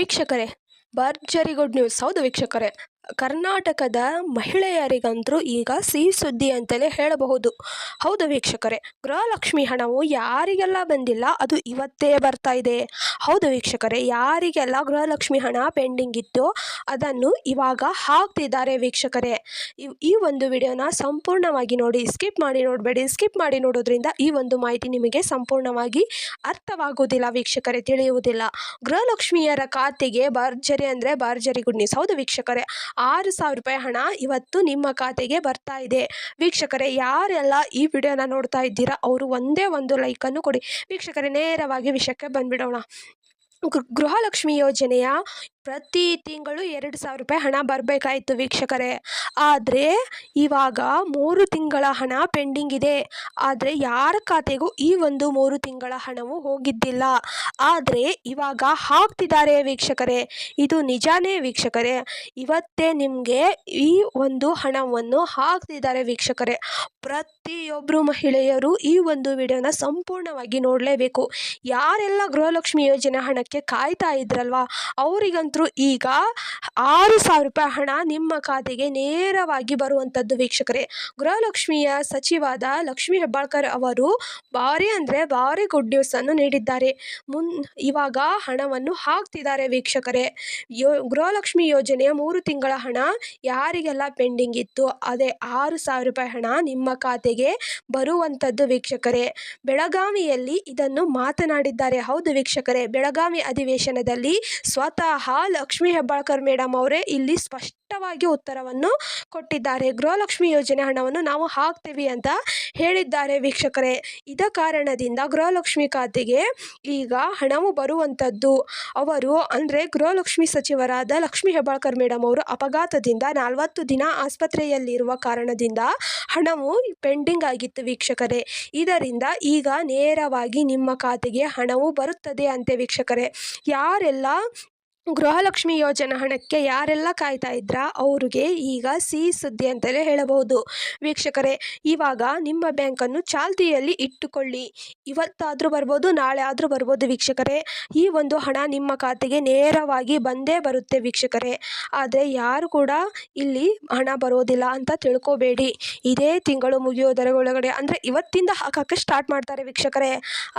ವೀಕ್ಷಕರೇ, ಭರ್ಜರಿ good news. ಹೌದು ವೀಕ್ಷಕರೇ, ಕರ್ನಾಟಕದ ಮಹಿಳೆಯರಿಗಂತೂ ಈಗ ಸಿಹಿ ಸುದ್ದಿ ಅಂತಲೇ ಹೇಳಬಹುದು. ಹೌದು ವೀಕ್ಷಕರೇ, ಗೃಹಲಕ್ಷ್ಮಿ ಹಣವು ಯಾರಿಗೆಲ್ಲ ಬಂದಿಲ್ಲ ಅದು ಇವತ್ತೇ ಬರ್ತಾ ಇದೆ. ಹೌದು ವೀಕ್ಷಕರೇ, ಯಾರಿಗೆಲ್ಲ ಗೃಹಲಕ್ಷ್ಮಿ ಹಣ ಪೆಂಡಿಂಗ್ ಇತ್ತು ಅದನ್ನು ಇವಾಗ ಹಾಕ್ತಿದ್ದಾರೆ ವೀಕ್ಷಕರೇ. ಈ ಒಂದು ವಿಡಿಯೋನ ಸಂಪೂರ್ಣವಾಗಿ ನೋಡಿ, ಸ್ಕಿಪ್ ಮಾಡಿ ನೋಡಬೇಡಿ. ಸ್ಕಿಪ್ ಮಾಡಿ ನೋಡೋದ್ರಿಂದ ಈ ಒಂದು ಮಾಹಿತಿ ನಿಮಗೆ ಸಂಪೂರ್ಣವಾಗಿ ಅರ್ಥವಾಗುವುದಿಲ್ಲ ವೀಕ್ಷಕರೇ, ತಿಳಿಯುವುದಿಲ್ಲ. ಗೃಹಲಕ್ಷ್ಮಿಯರ ಖಾತೆಗೆ ಭರ್ಜರಿ ಅಂದರೆ ಭರ್ಜರಿ ಗುಡ್ ನ್ಯೂಸ್. ಹೌದು ವೀಕ್ಷಕರೇ, 6,000 ರೂಪಾಯಿ ಹಣ ಇವತ್ತು ನಿಮ್ಮ ಖಾತೆಗೆ ಬರ್ತಾ ಇದೆ ವೀಕ್ಷಕರೇ. ಯಾರೆಲ್ಲ ಈ ವಿಡಿಯೋನ ನೋಡ್ತಾ ಇದ್ದೀರಾ ಅವರು ಒಂದೇ ಒಂದು ಲೈಕನ್ನು ಕೊಡಿ ವೀಕ್ಷಕರೇ. ನೇರವಾಗಿ ವಿಷಯಕ್ಕೆ ಬಂದ್ಬಿಡೋಣ. ಗೃಹಲಕ್ಷ್ಮಿ ಯೋಜನೆಯ ಪ್ರತಿ ತಿಂಗಳು 2,000 ರೂಪಾಯಿ ಹಣ ಬರಬೇಕಾಯಿತು ವೀಕ್ಷಕರೇ. ಆದರೆ ಇವಾಗ 3 ತಿಂಗಳ ಹಣ ಪೆಂಡಿಂಗ್ ಇದೆ. ಆದರೆ ಯಾರ ಖಾತೆಗೂ ಈ ಒಂದು 3 ತಿಂಗಳ ಹಣವು ಹೋಗಿದ್ದಿಲ್ಲ. ಆದರೆ ಇವಾಗ ಹಾಕ್ತಿದ್ದಾರೆ ವೀಕ್ಷಕರೇ. ಇದು ನಿಜಾನೇ ವೀಕ್ಷಕರೇ. ಇವತ್ತೇ ನಿಮಗೆ ಈ ಒಂದು ಹಣವನ್ನು ಹಾಕ್ತಿದ್ದಾರೆ ವೀಕ್ಷಕರೇ. ಪ್ರತಿಯೊಬ್ಬರು ಮಹಿಳೆಯರು ಈ ಒಂದು ವಿಡಿಯೋನ ಸಂಪೂರ್ಣವಾಗಿ ನೋಡಲೇಬೇಕು. ಯಾರೆಲ್ಲ ಗೃಹಲಕ್ಷ್ಮಿ ಯೋಜನೆ ಹಣಕ್ಕೆ ಕಾಯ್ತಾ ಇದ್ರಲ್ವಾ ಅವರಿಗಂತೂ ಈಗ 6,000 ರೂಪಾಯಿ ಹಣ ನಿಮ್ಮ ಖಾತೆಗೆ ನೇರವಾಗಿ ಬರುವಂಥದ್ದು ವೀಕ್ಷಕರೇ. ಗೃಹಲಕ್ಷ್ಮಿಯ ಸಚಿವಾದ ಲಕ್ಷ್ಮೀ ಹೆಬ್ಬಾಳ್ಕರ್ ಅವರು ಭಾರಿ ಅಂದರೆ ಭಾರಿ ಗುಡ್ ನ್ಯೂಸ್ ಅನ್ನು ನೀಡಿದ್ದಾರೆ. ಇವಾಗ ಹಣವನ್ನು ಹಾಕ್ತಿದ್ದಾರೆ ವೀಕ್ಷಕರೇ. ಗೃಹಲಕ್ಷ್ಮಿ ಯೋಜನೆಯ 3 ತಿಂಗಳ ಹಣ ಯಾರಿಗೆಲ್ಲ ಪೆಂಡಿಂಗ್ ಇತ್ತು ಅದೇ 6,000 ರೂಪಾಯಿ ಹಣ ನಿಮ್ಮ ಖಾತೆಗೆ ಬರುವಂಥದ್ದು ವೀಕ್ಷಕರೇ. ಬೆಳಗಾವಿಯಲ್ಲಿ ಇದನ್ನು ಮಾತನಾಡಿದ್ದಾರೆ. ಹೌದು ವೀಕ್ಷಕರೇ, ಬೆಳಗಾವಿ ಅಧಿವೇಶನದಲ್ಲಿ ಸ್ವತಃ ಲಕ್ಷ್ಮೀ ಹೆಬ್ಬಾಳ್ಕರ್ ಮೇಡಮ್ ಅವರೇ ಇಲ್ಲಿ ಸ್ಪಷ್ಟವಾಗಿ ಉತ್ತರವನ್ನು ಕೊಟ್ಟಿದ್ದಾರೆ. ಗೃಹಲಕ್ಷ್ಮಿ ಯೋಜನೆ ಹಣವನ್ನು ನಾವು ಹಾಕ್ತೀವಿ ಅಂತ ಹೇಳಿದ್ದಾರೆ ವೀಕ್ಷಕರೇ. ಇದ ಕಾರಣದಿಂದ ಗೃಹಲಕ್ಷ್ಮಿ ಖಾತೆಗೆ ಈಗ ಹಣವು ಬರುವಂಥದ್ದು. ಅವರು ಅಂದರೆ ಗೃಹಲಕ್ಷ್ಮಿ ಸಚಿವರಾದ ಲಕ್ಷ್ಮೀ ಹೆಬ್ಬಾಳ್ಕರ್ ಮೇಡಮ್ ಅವರು ಅಪಘಾತದಿಂದ 40 ದಿನ ಆಸ್ಪತ್ರೆಯಲ್ಲಿರುವ ಕಾರಣದಿಂದ ಹಣವು ಪೆಂಡಿಂಗ್ ಆಗಿತ್ತು ವೀಕ್ಷಕರೇ. ಇದರಿಂದ ಈಗ ನೇರವಾಗಿ ನಿಮ್ಮ ಖಾತೆಗೆ ಹಣವು ಬರುತ್ತದೆ ಅಂತೆ ವೀಕ್ಷಕರೇ. ಯಾರೆಲ್ಲ ಗೃಹಲಕ್ಷ್ಮಿ ಯೋಜನೆ ಹಣಕ್ಕೆ ಯಾರೆಲ್ಲ ಕಾಯ್ತಾ ಇದ್ರ ಅವ್ರಿಗೆ ಈಗ ಸಿಹಿ ಸುದ್ದಿ ಅಂತಲೇ ಹೇಳಬಹುದು ವೀಕ್ಷಕರೇ. ಇವಾಗ ನಿಮ್ಮ ಬ್ಯಾಂಕನ್ನು ಚಾಲ್ತಿಯಲ್ಲಿ ಇಟ್ಟುಕೊಳ್ಳಿ. ಇವತ್ತಾದರೂ ಬರ್ಬೋದು, ನಾಳೆ ಆದರೂ ಬರ್ಬೋದು ವೀಕ್ಷಕರೇ. ಈ ಒಂದು ಹಣ ನಿಮ್ಮ ಖಾತೆಗೆ ನೇರವಾಗಿ ಬಂದೇ ಬರುತ್ತೆ ವೀಕ್ಷಕರೇ. ಆದರೆ ಯಾರು ಕೂಡ ಇಲ್ಲಿ ಹಣ ಬರೋದಿಲ್ಲ ಅಂತ ತಿಳ್ಕೊಬೇಡಿ. ಇದೇ ತಿಂಗಳು ಮುಗಿಯೋದರ ಒಳಗಡೆ ಅಂದರೆ ಇವತ್ತಿಂದ ಹಾಕೋಕ್ಕೆ ಸ್ಟಾರ್ಟ್ ಮಾಡ್ತಾರೆ ವೀಕ್ಷಕರೇ.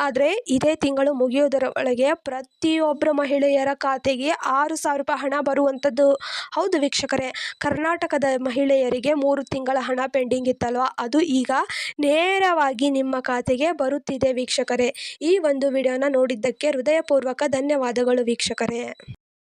ಆದರೆ ಇದೇ ತಿಂಗಳು ಮುಗಿಯೋದರ ಒಳಗೆ ಪ್ರತಿಯೊಬ್ಬರ ಮಹಿಳೆಯರ ಖಾತೆಗೆ 6,000 ರೂಪಾಯಿ ಹಣ ಬರುವಂಥದ್ದು. ಹೌದು ವೀಕ್ಷಕರೇ, ಕರ್ನಾಟಕದ ಮಹಿಳೆಯರಿಗೆ 3 ತಿಂಗಳ ಹಣ ಪೆಂಡಿಂಗ್ ಇತ್ತಲ್ವ ಅದು ಈಗ ನೇರವಾಗಿ ನಿಮ್ಮ ಖಾತೆಗೆ ಬರುತ್ತಿದೆ ವೀಕ್ಷಕರೇ. ಈ ಒಂದು ವಿಡಿಯೋನ ನೋಡಿದ್ದಕ್ಕೆ ಹೃದಯಪೂರ್ವಕ ಧನ್ಯವಾದಗಳು ವೀಕ್ಷಕರೇ.